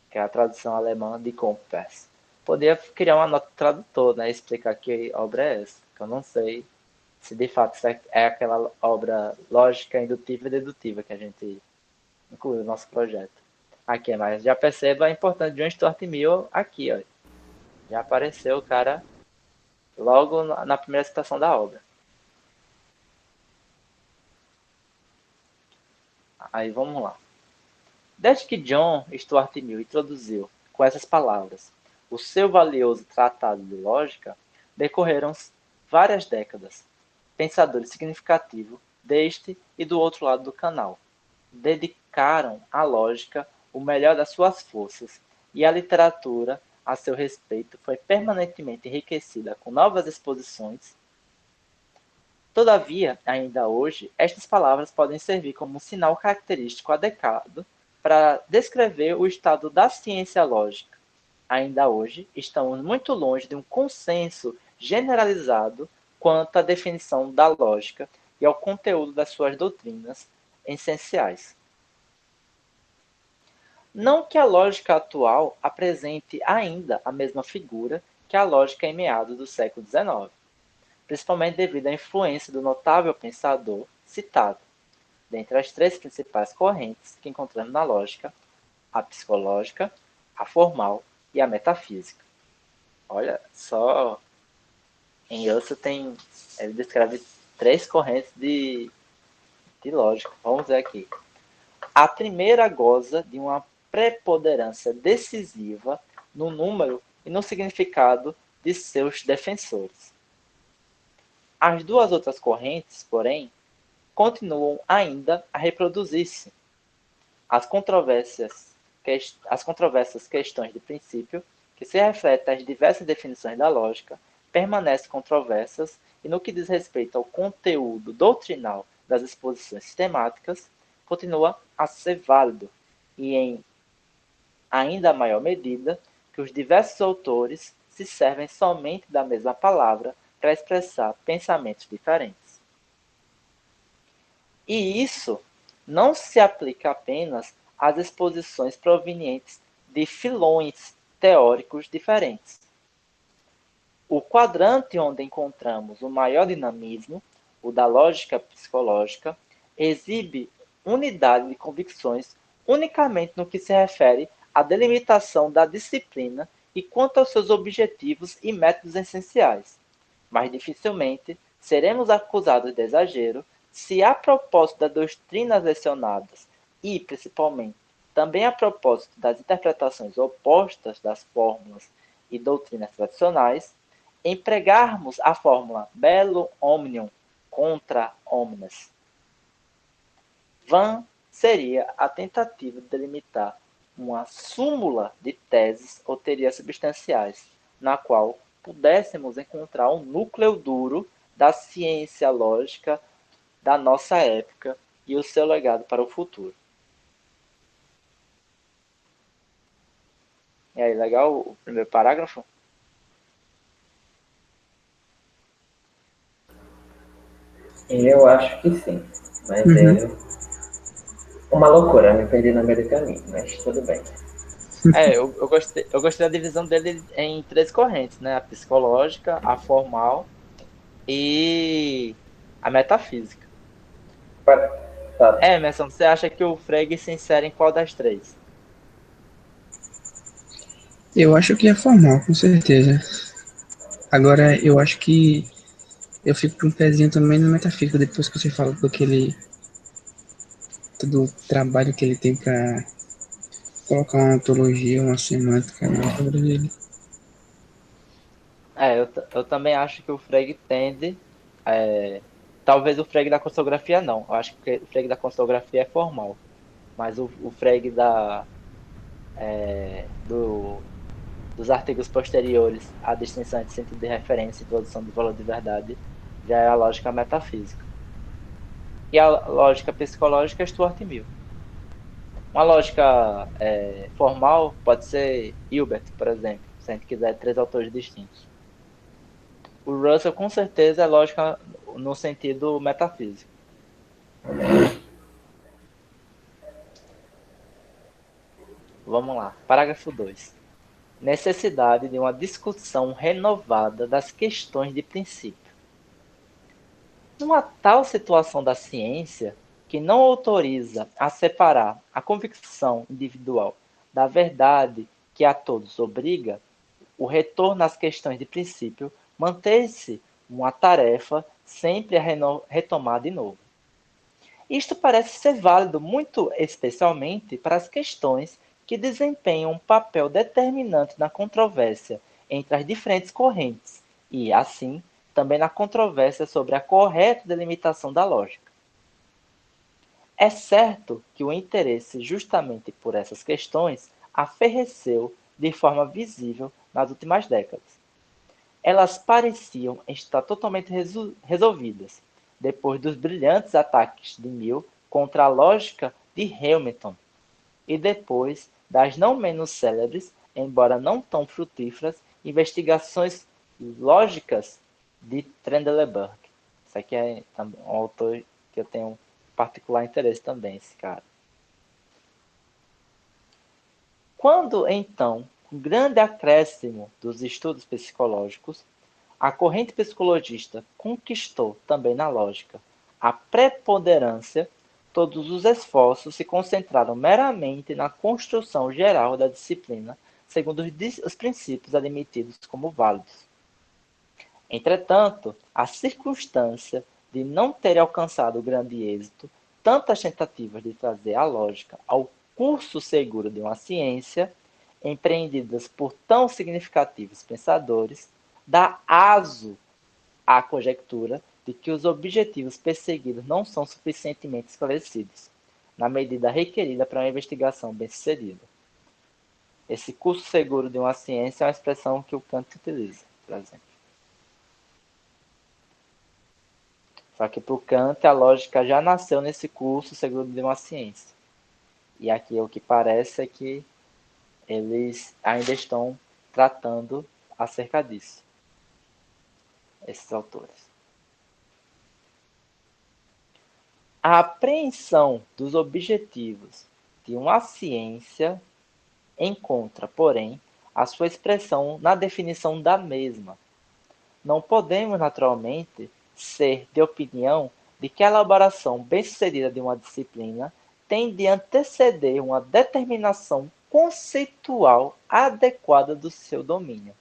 que é a tradução alemã de Compass. Poderia criar uma nota tradutor, né, explicar que obra é essa, que eu não sei se de fato é aquela obra lógica, indutiva e dedutiva que a gente incluiu no nosso projeto. Aqui, mas já perceba a importância de John Stuart Mill aqui, ó. Já apareceu o cara logo na primeira citação da obra. Aí vamos lá. Desde que John Stuart Mill introduziu, com essas palavras, o seu valioso tratado de lógica, decorreram várias décadas. Pensadores significativos deste e do outro lado do canal dedicaram à lógica o melhor das suas forças, e a literatura a seu respeito foi permanentemente enriquecida com novas exposições. Todavia, ainda hoje, estas palavras podem servir como um sinal característico adequado para descrever o estado da ciência lógica. Ainda hoje, estamos muito longe de um consenso generalizado quanto à definição da lógica e ao conteúdo das suas doutrinas essenciais. Não que a lógica atual apresente ainda a mesma figura que a lógica em meados do século XIX, principalmente devido à influência do notável pensador citado. Dentre as três principais correntes que encontramos na lógica, a psicológica, a formal e a metafísica. Olha só, em Husserl ele descreve três correntes de lógica. Vamos ver aqui. A primeira goza de uma preponderância decisiva no número e no significado de seus defensores. As duas outras correntes, porém, continuam ainda a reproduzir-se. As controversas questões de princípio, que se refletem às diversas definições da lógica, permanecem controversas e, no que diz respeito ao conteúdo doutrinal das exposições sistemáticas, continua a ser válido e, em ainda maior medida, que os diversos autores se servem somente da mesma palavra para expressar pensamentos diferentes. E isso não se aplica apenas às exposições provenientes de filões teóricos diferentes. O quadrante onde encontramos o maior dinamismo, o da lógica psicológica, exibe unidade de convicções unicamente no que se refere à delimitação da disciplina e quanto aos seus objetivos e métodos essenciais. Mas dificilmente seremos acusados de exagero se, a propósito das doutrinas lecionadas e, principalmente, também a propósito das interpretações opostas das fórmulas e doutrinas tradicionais, empregarmos a fórmula bellum omnium contra omnes. Vã seria a tentativa de delimitar uma súmula de teses ou teorias substanciais, na qual pudéssemos encontrar um núcleo duro da ciência lógica da nossa época e o seu legado para o futuro. E aí, legal o primeiro parágrafo? Eu acho que sim, mas Uhum. é uma loucura, me perdi no meio do caminho, mas tudo bem. Eu gostei da divisão dele em três correntes, né? A psicológica, a formal e a metafísica. Tá. Emerson, você acha que o Frege se insere em qual das três? Eu acho que é formal, com certeza. Agora, eu acho que eu fico com um pezinho também no metafísico, depois que você fala todo o trabalho que ele tem para colocar uma ontologia, uma semântica nas obras dele. Eu também acho que o Frege tende. é, Talvez o Frege da consociografia não. Eu acho que o Frege da consociografia é formal. Mas o Frege dos artigos posteriores à distinção entre sentido de referência e introdução do valor de verdade já é a lógica metafísica. E a lógica psicológica é Stuart Mill. Uma lógica formal pode ser Hilbert, por exemplo, se a gente quiser três autores distintos. O Russell, com certeza, é lógica no sentido metafísico. Vamos lá. Parágrafo 2. Necessidade de uma discussão renovada das questões de princípio. Numa tal situação da ciência, que não autoriza a separar a convicção individual da verdade que a todos obriga, o retorno às questões de princípio mantém-se uma tarefa sempre a retomar de novo. Isto parece ser válido muito especialmente para as questões que desempenham um papel determinante na controvérsia entre as diferentes correntes e, assim, também na controvérsia sobre a correta delimitação da lógica. É certo que o interesse justamente por essas questões aferreceu de forma visível nas últimas décadas. Elas pareciam estar totalmente resolvidas, depois dos brilhantes ataques de Mill contra a lógica de Hamilton, e depois das não menos célebres, embora não tão frutíferas, investigações lógicas de Trendelenburg. Isso aqui é um autor que eu tenho particular interesse também, esse cara. Quando, então, com grande acréscimo dos estudos psicológicos, a corrente psicologista conquistou também na lógica a preponderância, todos os esforços se concentraram meramente na construção geral da disciplina, segundo os princípios admitidos como válidos. Entretanto, a circunstância de não ter alcançado grande êxito tantas tentativas de trazer a lógica ao curso seguro de uma ciência, empreendidas por tão significativos pensadores, dá aso à conjectura de que os objetivos perseguidos não são suficientemente esclarecidos, na medida requerida para uma investigação bem-sucedida. Esse curso seguro de uma ciência é uma expressão que o Kant utiliza, por exemplo. Só que para o Kant a lógica já nasceu nesse curso seguro de uma ciência. E aqui o que parece é que eles ainda estão tratando acerca disso, esses autores. A apreensão dos objetivos de uma ciência encontra, porém, a sua expressão na definição da mesma. Não podemos, naturalmente, ser de opinião de que a elaboração bem-sucedida de uma disciplina tem de anteceder uma determinação conceitual adequada do seu domínio.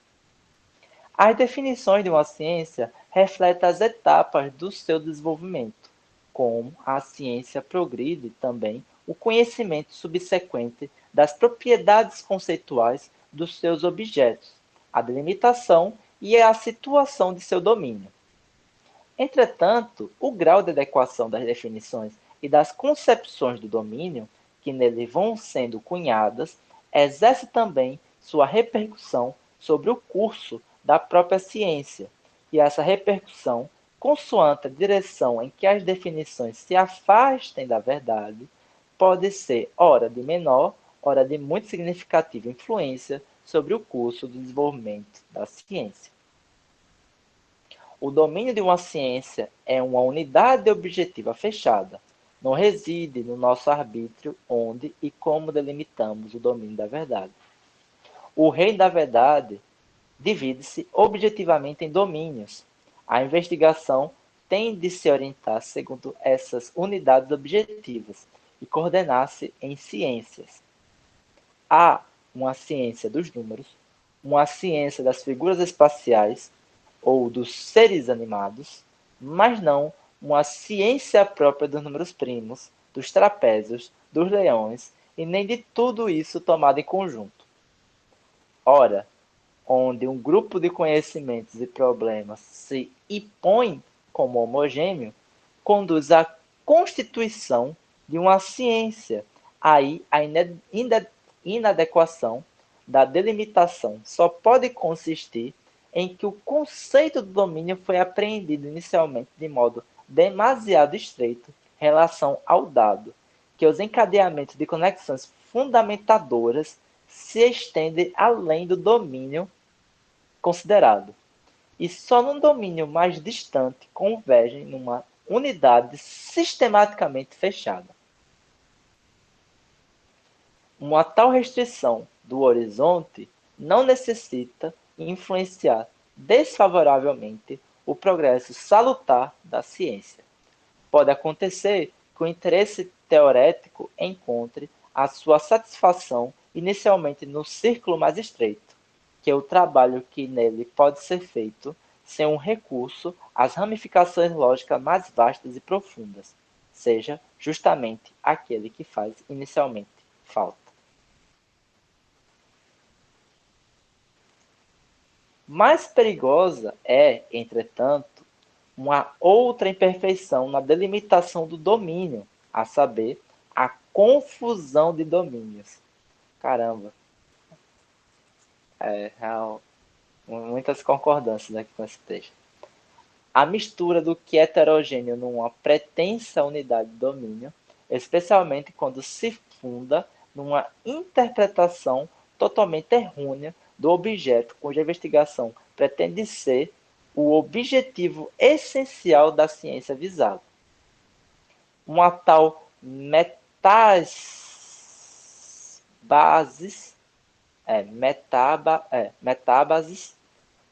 As definições de uma ciência refletem as etapas do seu desenvolvimento. Como a ciência progride também o conhecimento subsequente das propriedades conceituais dos seus objetos, a delimitação e a situação de seu domínio. Entretanto, o grau de adequação das definições e das concepções do domínio, que nele vão sendo cunhadas, exerce também sua repercussão sobre o curso da própria ciência, e essa repercussão, consoante a direção em que as definições se afastem da verdade, pode ser ora de menor, ora de muito significativa influência sobre o curso do desenvolvimento da ciência. O domínio de uma ciência é uma unidade objetiva fechada. Não reside no nosso arbítrio onde e como delimitamos o domínio da verdade. O reino da verdade divide-se objetivamente em domínios. A investigação tem de se orientar segundo essas unidades objetivas e coordenar-se em ciências. Há uma ciência dos números, uma ciência das figuras espaciais ou dos seres animados, mas não uma ciência própria dos números primos, dos trapézios, dos leões e nem de tudo isso tomado em conjunto. Ora, onde um grupo de conhecimentos e problemas se impõe como homogêneo, conduz à constituição de uma ciência. Aí a inadequação da delimitação só pode consistir em que o conceito do domínio foi apreendido inicialmente de modo demasiado estreito em relação ao dado, que os encadeamentos de conexões fundamentadoras se estendem além do domínio considerado, e só num domínio mais distante convergem numa unidade sistematicamente fechada. Uma tal restrição do horizonte não necessita influenciar desfavoravelmente o progresso salutar da ciência. Pode acontecer que o interesse teorético encontre a sua satisfação inicialmente no círculo mais estreito, que é o trabalho que nele pode ser feito sem um recurso às ramificações lógicas mais vastas e profundas, seja justamente aquele que faz inicialmente falta. Mais perigosa é, entretanto, uma outra imperfeição na delimitação do domínio, a saber, a confusão de domínios. Caramba, real, muitas concordâncias aqui com esse texto. A mistura do que é heterogêneo numa pretensa unidade de domínio, especialmente quando se funda numa interpretação totalmente errônea do objeto cuja investigação pretende ser o objetivo essencial da ciência visada. Uma tal metábasis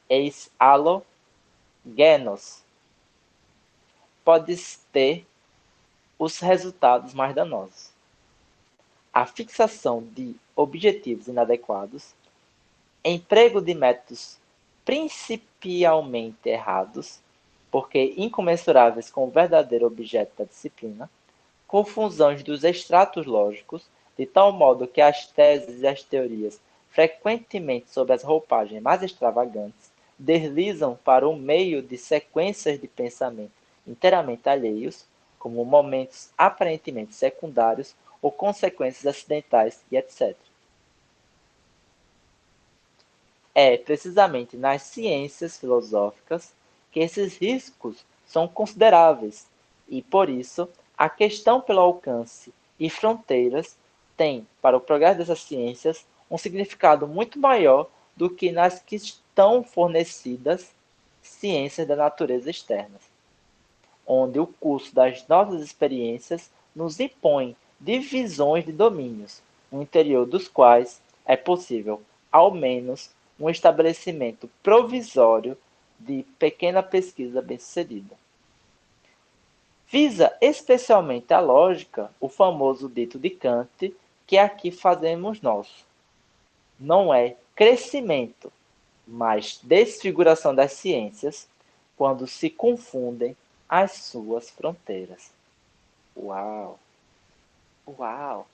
eis halogenos pode ter os resultados mais danosos. A fixação de objetivos inadequados, emprego de métodos principalmente errados, porque incomensuráveis com o verdadeiro objeto da disciplina, confusões dos extratos lógicos, de tal modo que as teses e as teorias, frequentemente sob as roupagens mais extravagantes, deslizam para o meio de sequências de pensamento inteiramente alheios, como momentos aparentemente secundários ou consequências acidentais e etc. É precisamente nas ciências filosóficas que esses riscos são consideráveis, e por isso a questão pelo alcance e fronteiras tem, para o progresso dessas ciências, um significado muito maior do que nas que estão fornecidas ciências da natureza externas, onde o curso das nossas experiências nos impõe divisões de domínios, no interior dos quais é possível, ao menos, um estabelecimento provisório de pequena pesquisa bem-sucedida. Visa especialmente a lógica o famoso dito de Kant, que aqui fazemos nosso. Não é crescimento, mas desfiguração das ciências, quando se confundem as suas fronteiras. Uau! Uau!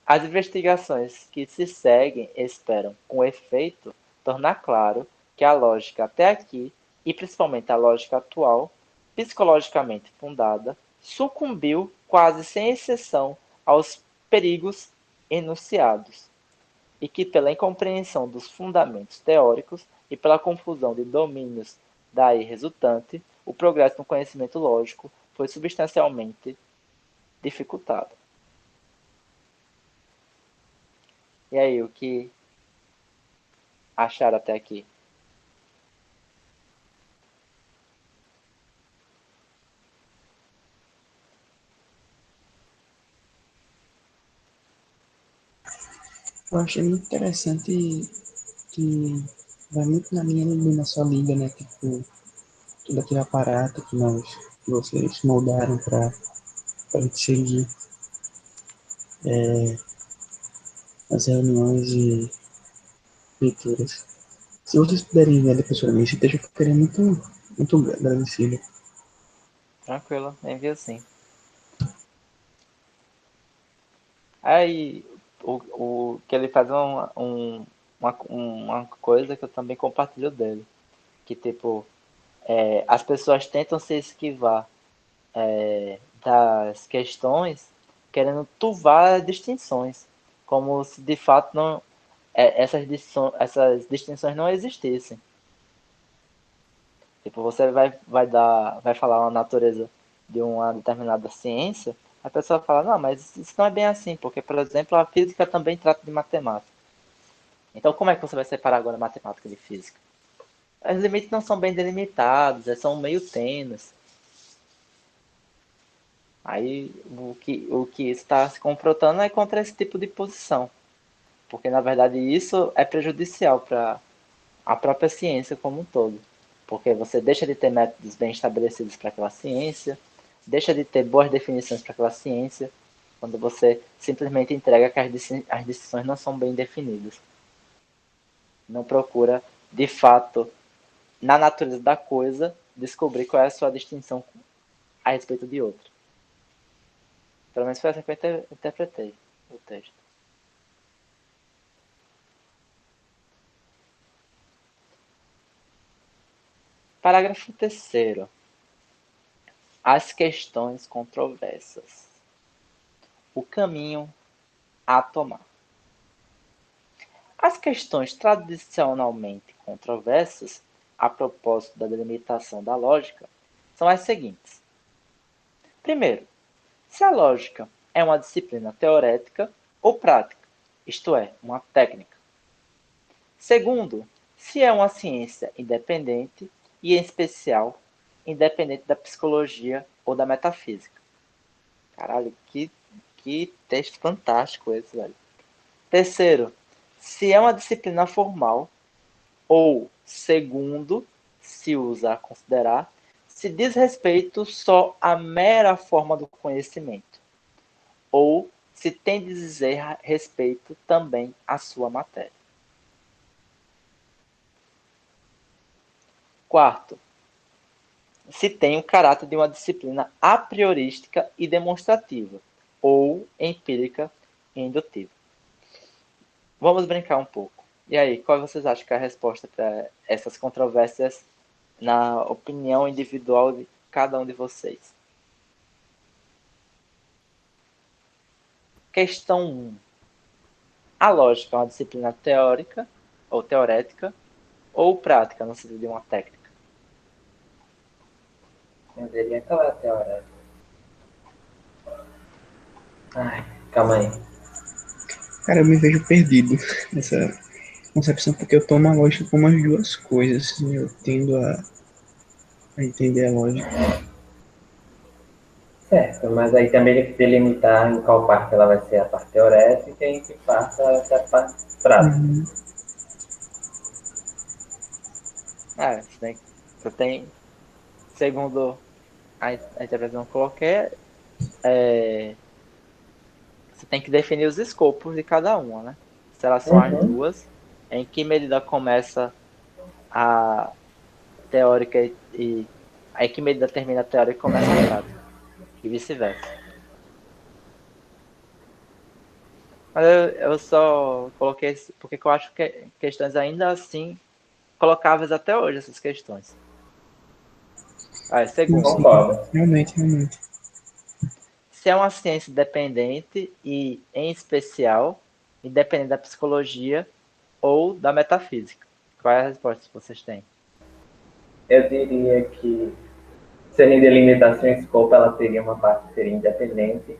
As investigações que se seguem esperam, com efeito, tornar claro que a lógica até aqui, e principalmente a lógica atual, psicologicamente fundada, sucumbiu quase sem exceção aos perigos enunciados, e que pela incompreensão dos fundamentos teóricos e pela confusão de domínios daí resultante, o progresso no conhecimento lógico foi substancialmente dificultado. E aí, o que acharam até aqui? Eu achei muito interessante que vai muito na linha do nossa liga, né? Tipo, todo aquele aparato que vocês moldaram para a gente seguir as reuniões e leituras. Se vocês puderem ver pessoalmente, eu ficaria muito agradecido. Tranquilo, envio sim. Aí, o que ele faz é uma coisa que eu também compartilho dele. Que, tipo, as pessoas tentam se esquivar das questões querendo turvar distinções. Como se, de fato, não, essas distinções não existissem. Tipo, você vai falar uma natureza de uma determinada ciência, a pessoa fala, não, mas isso não é bem assim, porque, por exemplo, a física também trata de matemática. Então, como é que você vai separar agora matemática de física? Os limites não são bem delimitados, são meio tênues. Aí, o que está se confrontando é contra esse tipo de posição, porque, na verdade, isso é prejudicial para a própria ciência como um todo. Porque você deixa de ter métodos bem estabelecidos para aquela ciência, deixa de ter boas definições para aquela ciência, quando você simplesmente entrega que as decisões não são bem definidas. Não procura, de fato, na natureza da coisa, descobrir qual é a sua distinção a respeito de outra. Pelo menos foi assim que eu interpretei o texto. Parágrafo 3º. As questões controversas. O caminho a tomar. As questões tradicionalmente controversas, a propósito da delimitação da lógica, são as seguintes. Primeiro, se a lógica é uma disciplina teorética ou prática, isto é, uma técnica. Segundo, se é uma ciência independente e, em especial, independente da psicologia ou da metafísica. Caralho, que texto fantástico esse, velho. Terceiro, se é uma disciplina formal, ou segundo, se usa a considerar, se diz respeito só à mera forma do conhecimento, ou se tem de dizer respeito também à sua matéria. Quarto, se tem o caráter de uma disciplina a priorística e demonstrativa, ou empírica e indutiva. Vamos brincar um pouco. E aí, qual vocês acham que é a resposta para essas controvérsias na opinião individual de cada um de vocês? Questão 1. A lógica é uma disciplina teórica ou teorética ou prática, no sentido de uma técnica? Eu diria aquela teoria. Ai, calma aí. Cara, eu me vejo perdido nessa concepção, porque eu tomo a lógica como as duas coisas, assim, eu tendo a entender a lógica. Certo, mas aí também tem que delimitar em qual parte ela vai ser a parte teorética e em que parte ela vai ser a parte prática. Uhum. Você tem, segundo a interpretação que eu coloquei, você tem que definir os escopos de cada uma, né? Se elas são as Uhum. duas, em que medida começa a teórica e aí que medida termina a teórica e começa a prática, e vice-versa. Mas eu só coloquei porque eu acho que questões ainda assim colocáveis até hoje, essas questões. Não, Segundo, sim, Concordo. realmente. se é uma ciência independente e, em especial, independente da psicologia ou da metafísica. Qual é a resposta que vocês têm? Eu diria que, sem delimitação em escopo, ela teria uma parte que seria independente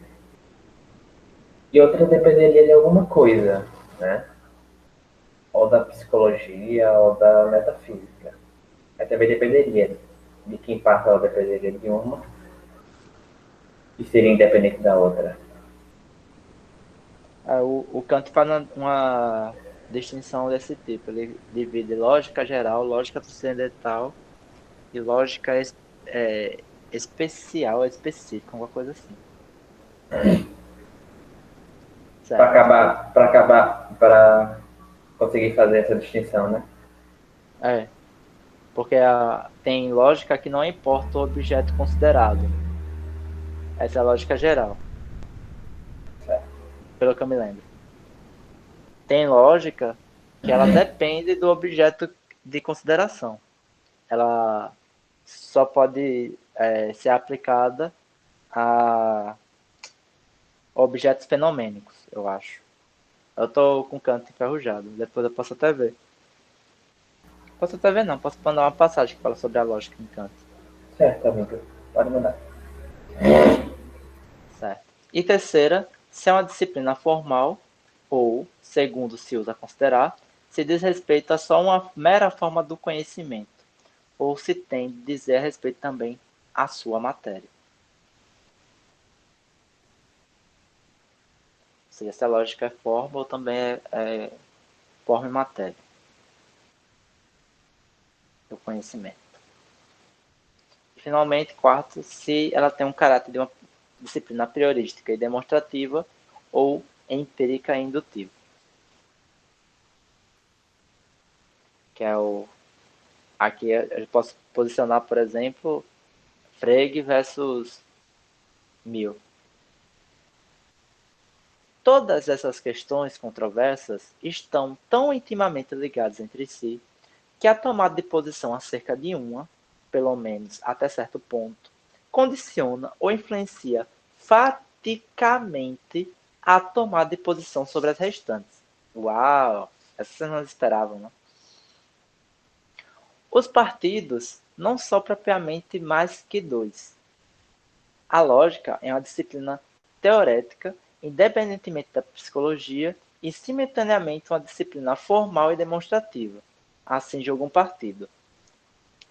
e outra dependeria de alguma coisa. né? Ou da psicologia, ou da metafísica. Aí também dependeria de que parte ela dependeria de uma e seria independente da outra. O Kant faz uma distinção desse tipo. Ele divide lógica geral, lógica transcendental e lógica especial, específica, alguma coisa assim. Certo. Para conseguir fazer essa distinção, né? Porque tem lógica que não importa o objeto considerado. Essa é a lógica geral, Certo. pelo que eu me lembro. Tem lógica que ela depende do objeto de consideração. Ela só pode ser aplicada a objetos fenomênicos, eu acho. Eu tô com o canto enferrujado, depois eu posso até ver. Posso até ver não, posso mandar uma passagem que fala sobre a lógica em Kant. Certo, amigo. Pode mandar. Certo. E terceira, se é uma disciplina formal, ou, segundo se usa a considerar, se diz respeito a só uma mera forma do conhecimento, ou se tem de dizer a respeito também à sua matéria. Ou seja, se a lógica é forma ou também é forma e matéria do conhecimento. E, finalmente, quarto, se ela tem um caráter de uma disciplina priorística e demonstrativa ou empírica e indutiva. Que é o... Aqui eu posso posicionar, por exemplo, Frege versus Mill. Todas essas questões controversas estão tão intimamente ligadas entre si que a tomada de posição acerca de uma, pelo menos até certo ponto, condiciona ou influencia faticamente a tomada de posição sobre as restantes. Uau! Essa vocês não esperavam, não? Os partidos não são propriamente mais que dois. A lógica é uma disciplina teorética, independentemente da psicologia, e simultaneamente uma disciplina formal e demonstrativa. Assim julga um partido.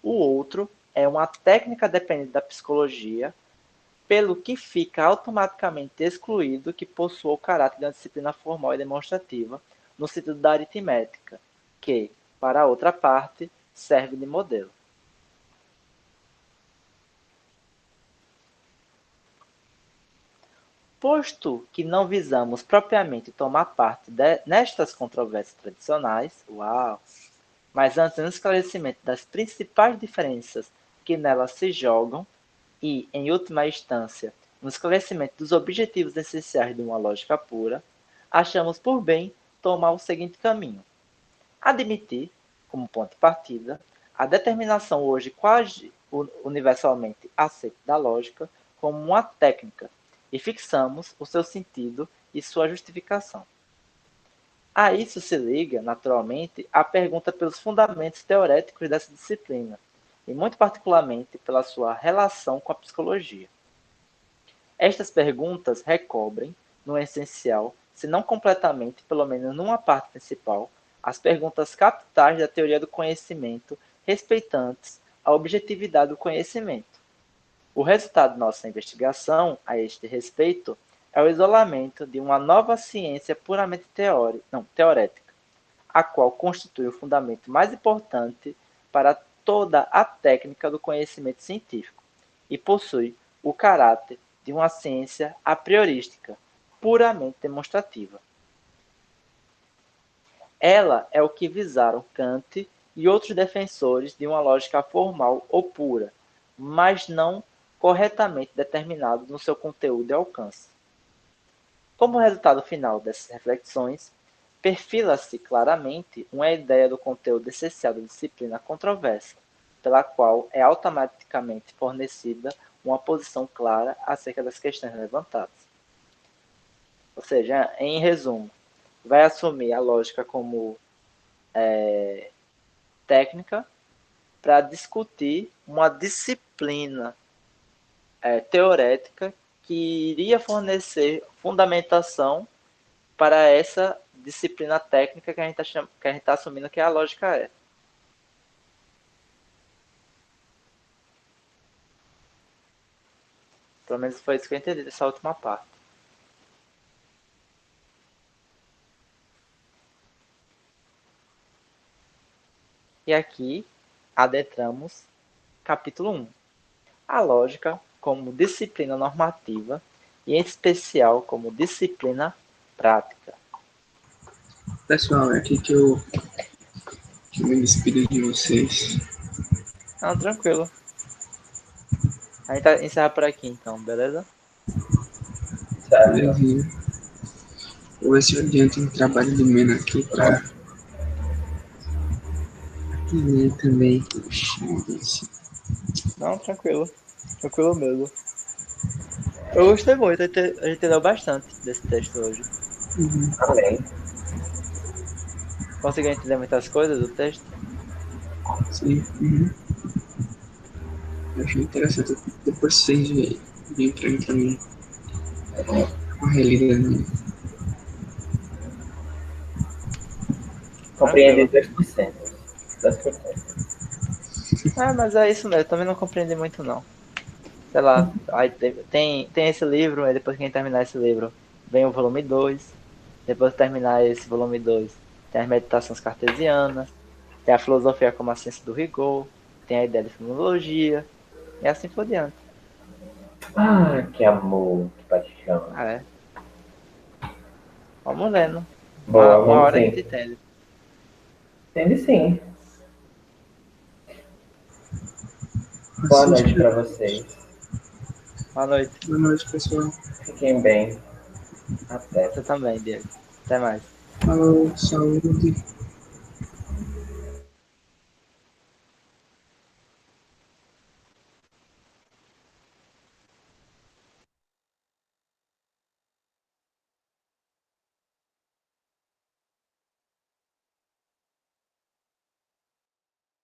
O outro é uma técnica dependente da psicologia, pelo que fica automaticamente excluído que possua o caráter de uma disciplina formal e demonstrativa, no sentido da aritmética, que, para a outra parte, serve de modelo. Posto que não visamos propriamente tomar parte nestas controvérsias tradicionais, mas antes no esclarecimento das principais diferenças que nelas se jogam e, em última instância, no esclarecimento dos objetivos essenciais de uma lógica pura, achamos por bem tomar o seguinte caminho: admitir, como ponto de partida, a determinação hoje quase universalmente aceita da lógica como uma técnica e fixamos o seu sentido e sua justificação. A isso se liga, naturalmente, a pergunta pelos fundamentos teoréticos dessa disciplina, e muito particularmente pela sua relação com a psicologia. Estas perguntas recobrem, no essencial, se não completamente, pelo menos numa parte principal, as perguntas capitais da teoria do conhecimento respeitantes à objetividade do conhecimento. O resultado de nossa investigação a este respeito é o isolamento de uma nova ciência puramente teorética, a qual constitui o fundamento mais importante para toda a técnica do conhecimento científico e possui o caráter de uma ciência a priorística, puramente demonstrativa. Ela é o que visaram Kant e outros defensores de uma lógica formal ou pura, mas não corretamente determinado no seu conteúdo e alcance. Como resultado final dessas reflexões, perfila-se claramente uma ideia do conteúdo essencial da disciplina controversa, pela qual é automaticamente fornecida uma posição clara acerca das questões levantadas. Ou seja, em resumo, vai assumir a lógica como técnica para discutir uma disciplina teorética que iria fornecer fundamentação para essa disciplina técnica que a gente está assumindo que a lógica é. Pelo menos foi isso que eu entendi dessa última parte. E aqui adentramos capítulo 1. A lógica como disciplina normativa e em especial como disciplina prática. Pessoal, é aqui que eu me despido de vocês. Não, tranquilo. A gente encerra por aqui então, beleza? Certo. Belezinha. Vou ver se eu adianto um trabalho do Mena aqui para ler também. Puxa, Não, tranquilo. Tranquilo mesmo. Eu gostei muito, a gente entendeu bastante desse texto hoje. Amém. Conseguiu entender muitas coisas do texto? sim. Eu achei interessante. Depois vocês vêm para mim também. Uma relida nele. Compreendi Tranquilo. 2%. 10%. Mas é isso mesmo, eu também não compreendi muito não. Sei lá, aí tem esse livro, aí depois que a gente terminar esse livro, vem o volume 2. Depois de terminar esse volume 2, tem as meditações cartesianas, tem a filosofia como a ciência do rigor, tem a ideia de fenomenologia, e assim por diante. Ah, que amor, que paixão. É. Vamos lendo. Boa, Uma vamos hora a gente sim. entende. Entende sim. Boa noite para vocês. Boa noite. Boa noite, pessoal. Fiquem bem. Até. Você também, Diego. Até mais. Falou, saúde.